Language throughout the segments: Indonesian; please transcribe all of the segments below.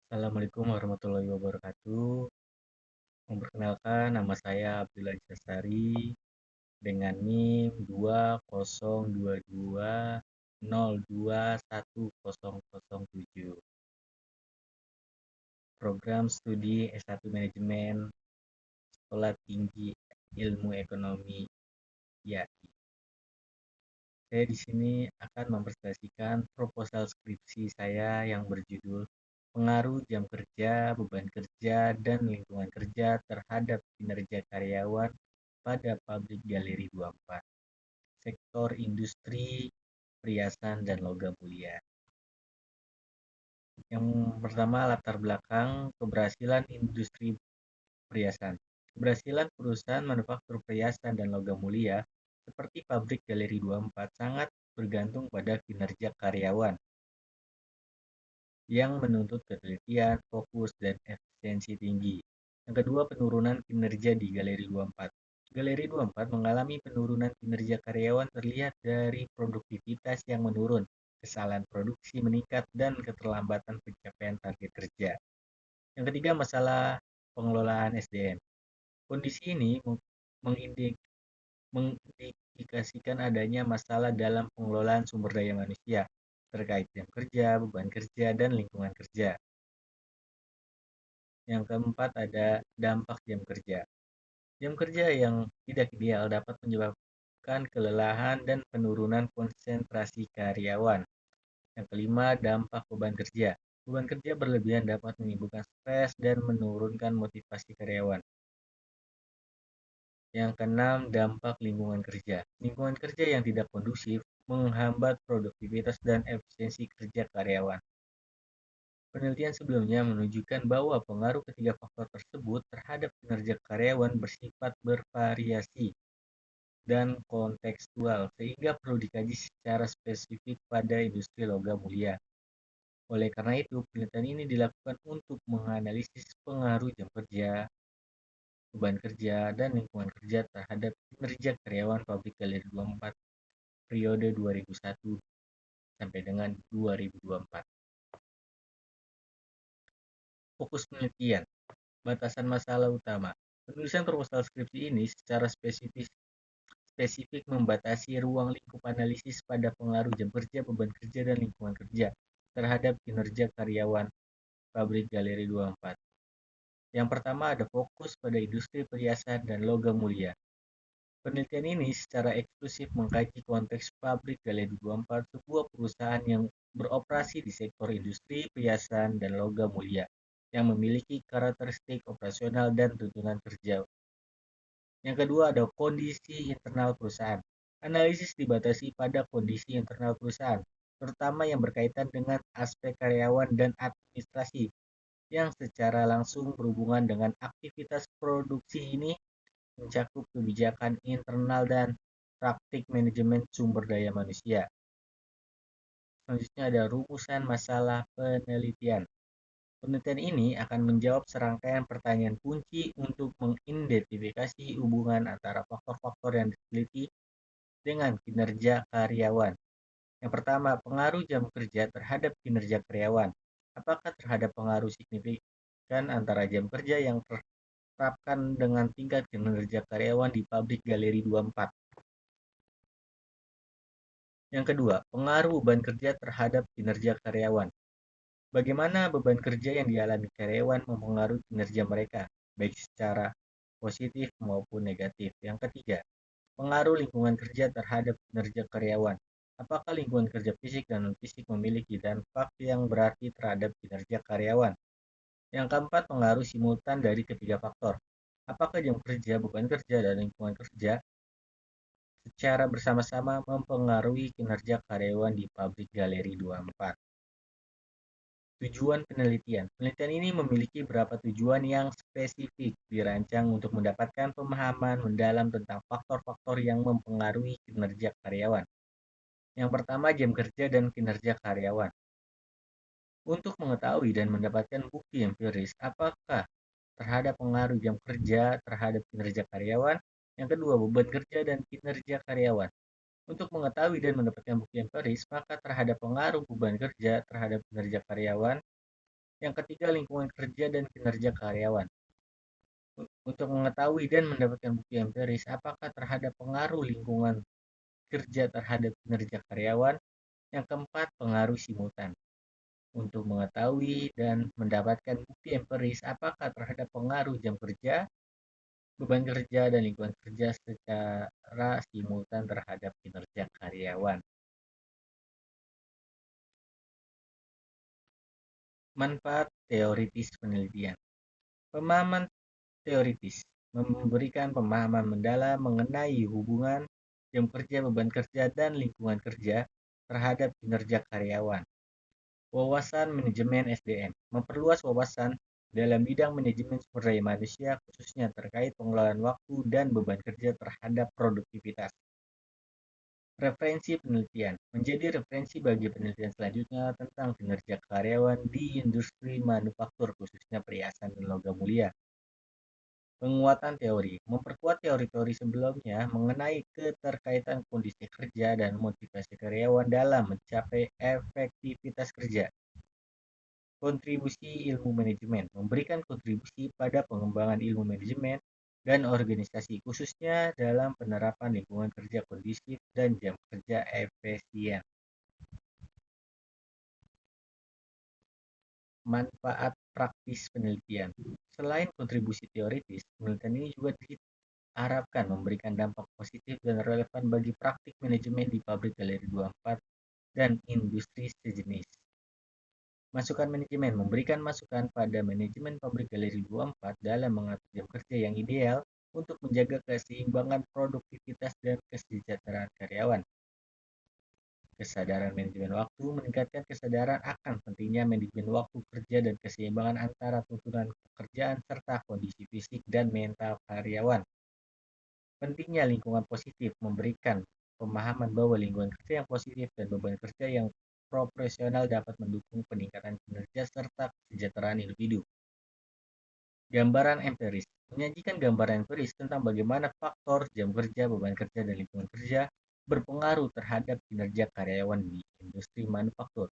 Assalamualaikum warahmatullahi wabarakatuh. Memperkenalkan nama saya Abdullah Jasari dengan NIM 2022021007. Program Studi S1 Manajemen Sekolah Tinggi Ilmu Ekonomi YAI. Saya di sini akan mempresentasikan proposal skripsi saya yang berjudul Pengaruh Jam Kerja, Beban Kerja, dan Lingkungan Kerja terhadap Kinerja Karyawan pada Pabrik Galeri 24, Sektor Industri, Perhiasan, dan Logam Mulia. Yang pertama, latar belakang keberhasilan industri perhiasan. Keberhasilan perusahaan manufaktur perhiasan dan logam mulia seperti Pabrik Galeri 24 sangat bergantung pada kinerja karyawan yang menuntut ketelitian, fokus, dan efisiensi tinggi. Yang kedua, penurunan kinerja di Galeri 24. Galeri 24 mengalami penurunan kinerja karyawan terlihat dari produktivitas yang menurun, kesalahan produksi meningkat, dan keterlambatan pencapaian target kerja. Yang ketiga, masalah pengelolaan SDM. Kondisi ini mengindikasikan adanya masalah dalam pengelolaan sumber daya manusia terkait jam kerja, beban kerja, dan lingkungan kerja. Yang keempat ada dampak jam kerja. Jam kerja yang tidak ideal dapat menyebabkan kelelahan dan penurunan konsentrasi karyawan. Yang kelima, dampak beban kerja. Beban kerja berlebihan dapat menimbulkan stres dan menurunkan motivasi karyawan. Yang keenam, dampak lingkungan kerja. Lingkungan kerja yang tidak kondusif menghambat produktivitas dan efisiensi kerja karyawan. Penelitian sebelumnya menunjukkan bahwa pengaruh ketiga faktor tersebut terhadap kinerja karyawan bersifat bervariasi dan kontekstual, sehingga perlu dikaji secara spesifik pada industri logam mulia. Oleh karena itu, penelitian ini dilakukan untuk menganalisis pengaruh jam kerja, beban kerja, dan lingkungan kerja terhadap kinerja karyawan Pabrik Galeri 24 periode 2001 sampai dengan 2024. Fokus penelitian, batasan masalah utama. Penulisan proposal skripsi ini secara spesifik membatasi ruang lingkup analisis pada pengaruh jam kerja, beban kerja, dan lingkungan kerja terhadap kinerja karyawan Pabrik Galeri 24. Yang pertama ada fokus pada industri perhiasan dan logam mulia. Penelitian ini secara eksklusif mengkaji konteks Pabrik Galeri 24, sebuah perusahaan yang beroperasi di sektor industri perhiasan dan logam mulia yang memiliki karakteristik operasional dan tuntunan kerja. Yang kedua ada kondisi internal perusahaan. Analisis dibatasi pada kondisi internal perusahaan, terutama yang berkaitan dengan aspek karyawan dan administrasi yang secara langsung berhubungan dengan aktivitas produksi. Ini mencakup kebijakan internal dan praktik manajemen sumber daya manusia. Selanjutnya ada rumusan masalah penelitian. Penelitian ini akan menjawab serangkaian pertanyaan kunci untuk mengidentifikasi hubungan antara faktor-faktor yang diteliti dengan kinerja karyawan. Yang pertama, pengaruh jam kerja terhadap kinerja karyawan. Apakah terhadap pengaruh signifikan antara jam kerja yang terapkan dengan tingkat kinerja karyawan di Pabrik Galeri 24? Yang kedua, pengaruh beban kerja terhadap kinerja karyawan. Bagaimana beban kerja yang dialami karyawan mempengaruhi kinerja mereka, baik secara positif maupun negatif. Yang ketiga, pengaruh lingkungan kerja terhadap kinerja karyawan. Apakah lingkungan kerja fisik dan non-fisik memiliki dampak yang berarti terhadap kinerja karyawan? Yang keempat, pengaruh simultan dari ketiga faktor. Apakah jam kerja, beban kerja, dan lingkungan kerja secara bersama-sama mempengaruhi kinerja karyawan di Pabrik Galeri 24? Tujuan penelitian. Penelitian ini memiliki beberapa tujuan yang spesifik, dirancang untuk mendapatkan pemahaman mendalam tentang faktor-faktor yang mempengaruhi kinerja karyawan. Yang pertama, jam kerja dan kinerja karyawan. Untuk mengetahui dan mendapatkan bukti empiris apakah terhadap pengaruh jam kerja terhadap kinerja karyawan. Yang kedua, beban kerja dan kinerja karyawan. Untuk mengetahui dan mendapatkan bukti empiris, maka terhadap pengaruh beban kerja terhadap kinerja karyawan. Yang ketiga, lingkungan kerja dan kinerja karyawan. Untuk mengetahui dan mendapatkan bukti empiris apakah terhadap pengaruh lingkungan kerja terhadap kinerja karyawan. Yang keempat, pengaruh simultan. Untuk mengetahui dan mendapatkan bukti empiris apakah terhadap pengaruh jam kerja, beban kerja, dan lingkungan kerja secara simultan terhadap kinerja karyawan. Manfaat teoritis penelitian. Pemahaman teoritis memberikan pemahaman mendalam mengenai hubungan jam kerja, beban kerja, dan lingkungan kerja terhadap kinerja karyawan. Wawasan manajemen SDM memperluas wawasan dalam bidang manajemen sumber daya manusia, khususnya terkait pengelolaan waktu dan beban kerja terhadap produktivitas. Referensi penelitian menjadi referensi bagi penelitian selanjutnya tentang kinerja karyawan di industri manufaktur, khususnya perhiasan dan logam mulia. Penguatan teori memperkuat teori-teori sebelumnya mengenai keterkaitan kondisi kerja dan motivasi karyawan dalam mencapai efektivitas kerja. Kontribusi ilmu manajemen memberikan kontribusi pada pengembangan ilmu manajemen dan organisasi, khususnya dalam penerapan lingkungan kerja kondusif dan jam kerja efisien. Manfaat praktis penelitian. Selain kontribusi teoritis, penelitian ini juga diharapkan memberikan dampak positif dan relevan bagi praktik manajemen di pabrik Galeri 24 dan industri sejenis. Masukan manajemen memberikan masukan pada manajemen pabrik Galeri 24 dalam mengatur jam kerja yang ideal untuk menjaga keseimbangan produktivitas dan kesejahteraan karyawan. Kesadaran manajemen waktu meningkatkan kesadaran akan pentingnya manajemen waktu kerja dan keseimbangan antara tuntutan pekerjaan serta kondisi fisik dan mental karyawan. Pentingnya lingkungan positif memberikan pemahaman bahwa lingkungan kerja yang positif dan beban kerja yang profesional dapat mendukung peningkatan kinerja serta kesejahteraan individu. Gambaran empiris menyajikan gambaran empiris tentang bagaimana faktor jam kerja, beban kerja, dan lingkungan kerja berpengaruh terhadap kinerja karyawan di industri manufaktur.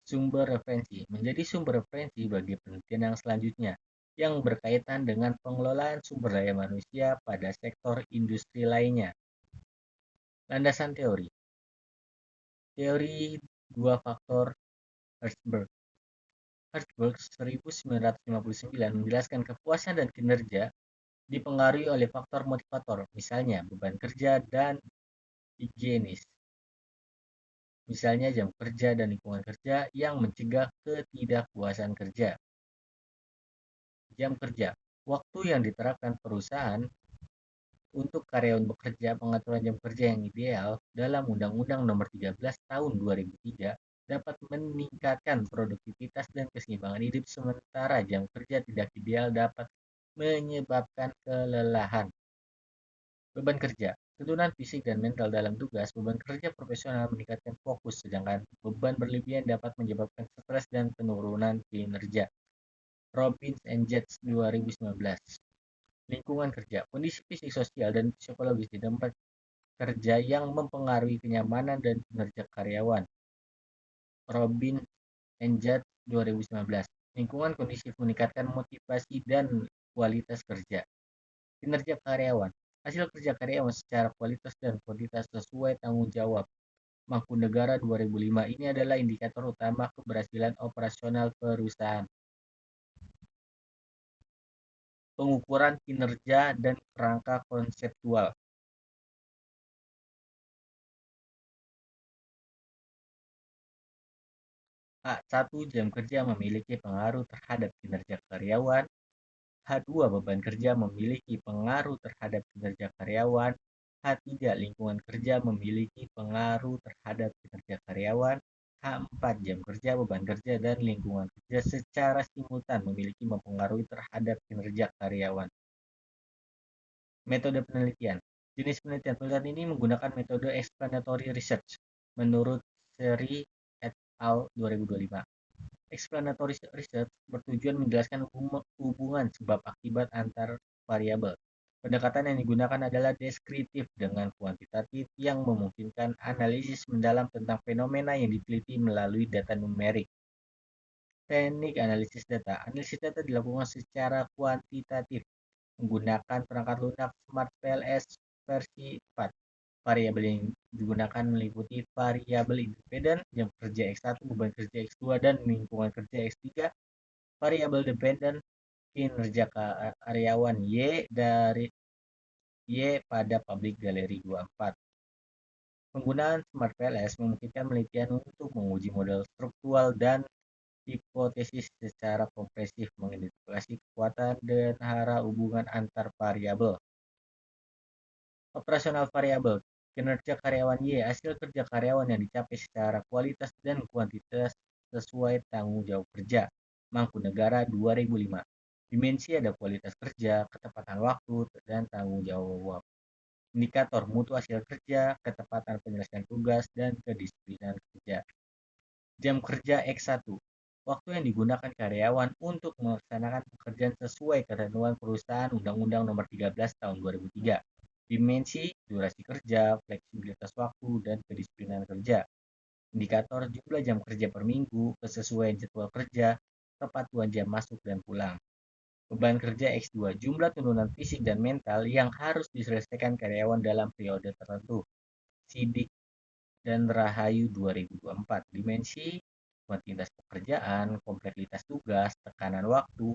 Sumber referensi menjadi sumber referensi bagi penelitian yang selanjutnya yang berkaitan dengan pengelolaan sumber daya manusia pada sektor industri lainnya. Landasan teori. Teori dua faktor Hertzberg. Hertzberg 1959 menjelaskan kepuasan dan kinerja dipengaruhi oleh faktor motivator, misalnya beban kerja dan higienis. Misalnya jam kerja dan lingkungan kerja yang mencegah ketidakpuasan kerja. Jam kerja, waktu yang diterapkan perusahaan untuk karyawan bekerja. Pengaturan jam kerja yang ideal dalam Undang-Undang Nomor 13 Tahun 2003 dapat meningkatkan produktivitas dan keseimbangan hidup, sementara jam kerja tidak ideal dapat menyebabkan kelelahan. Beban kerja, tuntunan fisik dan mental dalam tugas. Beban kerja profesional meningkatkan fokus, sedangkan beban berlebihan dapat menyebabkan stres dan penurunan kinerja. Robbins and Jets 2019. Lingkungan kerja, kondisi fisik, sosial, dan psikologis di tempat kerja yang mempengaruhi kenyamanan dan kinerja karyawan. Robbins and Jets 2019. Lingkungan kondisif meningkatkan motivasi dan kualitas kerja. Kinerja karyawan, hasil kerja karyawan secara kualitas dan kuantitas sesuai tanggung jawab. Mangkunegara 2005 ini adalah indikator utama keberhasilan operasional perusahaan. Pengukuran kinerja dan kerangka konseptual. H1 jam kerja memiliki pengaruh terhadap kinerja karyawan. H2 beban kerja memiliki pengaruh terhadap kinerja karyawan. H3 lingkungan kerja memiliki pengaruh terhadap kinerja karyawan. H4 jam kerja, beban kerja, dan lingkungan kerja secara simultan memiliki mempengaruhi terhadap kinerja karyawan. Metode penelitian. Jenis penelitian ini menggunakan metode explanatory research menurut Seri et al. 2025. Explanatory research bertujuan menjelaskan hubungan sebab akibat antar variabel. Pendekatan yang digunakan adalah deskriptif dengan kuantitatif yang memungkinkan analisis mendalam tentang fenomena yang diteliti melalui data numerik. Teknik analisis data. Analisis data dilakukan secara kuantitatif menggunakan perangkat lunak Smart PLS versi 4. Variabel yang digunakan meliputi variabel independen, jam kerja X1, beban kerja X2, dan lingkungan kerja X3. Variabel dependen, kinerja karyawan Y dari Y pada public gallery 24. Penggunaan Smart PLS memungkinkan penelitian untuk menguji model struktural dan hipotesis secara kompresif, mengidentifikasi kekuatan dan hara hubungan antar variabel. Operasional variabel, kinerja karyawan Y, hasil kerja karyawan yang dicapai secara kualitas dan kuantitas sesuai tanggung jawab kerja. Mangkunegara 2005. Dimensi ada kualitas kerja, ketepatan waktu, dan tanggung jawab. Indikator mutu hasil kerja, ketepatan penyelesaian tugas, dan kedisiplinan kerja. Jam kerja X1. Waktu yang digunakan karyawan untuk melaksanakan pekerjaan sesuai ketentuan perusahaan Undang-Undang Nomor 13 Tahun 2003. Dimensi, durasi kerja, fleksibilitas waktu, dan kedisiplinan kerja. Indikator jumlah jam kerja per minggu, kesesuaian jadwal kerja, kepatuhan jam masuk dan pulang. Beban kerja X2, jumlah turunan fisik dan mental yang harus diselesaikan karyawan dalam periode tertentu. Sidik dan Rahayu 2024. Dimensi, kuantitas pekerjaan, kompleksitas tugas, tekanan waktu.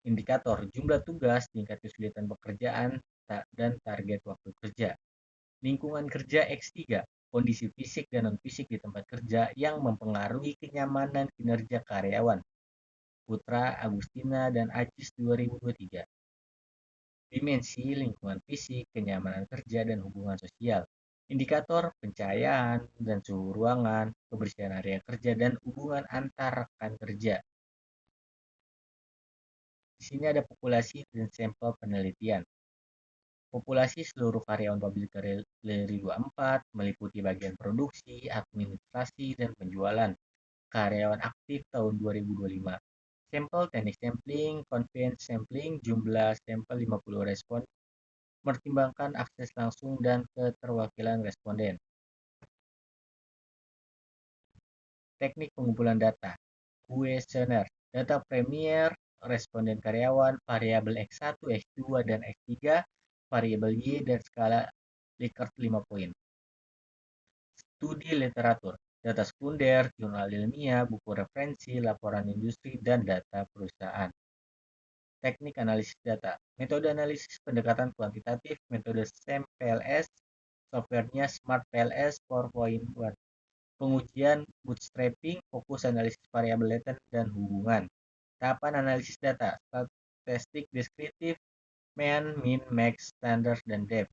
Indikator, jumlah tugas, tingkat kesulitan pekerjaan, dan target waktu kerja. Lingkungan kerja X3, kondisi fisik dan non-fisik di tempat kerja yang mempengaruhi kenyamanan kinerja karyawan. Putra, Agustina, dan Ajis 2023. Dimensi, lingkungan fisik, kenyamanan kerja, dan hubungan sosial. Indikator, pencahayaan dan suhu ruangan, kebersihan area kerja, dan hubungan antar rekan kerja. Di sini ada populasi dan sampel penelitian. Populasi seluruh karyawan public gallery 24 meliputi bagian produksi, administrasi, dan penjualan. Karyawan aktif tahun 2025. Sampel teknik sampling, conveyance sampling, jumlah sampel 50 respon, mempertimbangkan akses langsung dan keterwakilan responden. Teknik pengumpulan data. Kuesioner. Data premier, responden karyawan, variabel X1, X2, dan X3, variabel Y, dan skala Likert 5 poin. Studi literatur. Data sekunder, jurnal ilmiah, buku referensi, laporan industri, dan data perusahaan. Teknik analisis data. Metode analisis pendekatan kuantitatif, metode SAM-PLS, softwarenya Smart PLS 4.1. Pengujian bootstrapping, fokus analisis variabel latent dan hubungan. Tahapan analisis data, statistik deskriptif, mean, min, max, standard, dan depth.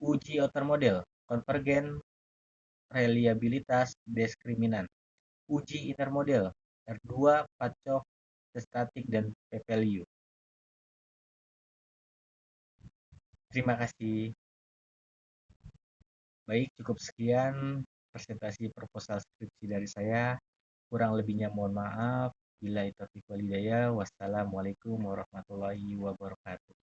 Uji outer model, konvergen, reliabilitas, diskriminan. Uji inner model, R2, Pacov, statik, dan p-value. Terima kasih. Baik, cukup sekian presentasi proposal skripsi dari saya. Kurang lebihnya mohon maaf. Bila itu walhidayah. Wassalamualaikum warahmatullahi wabarakatuh.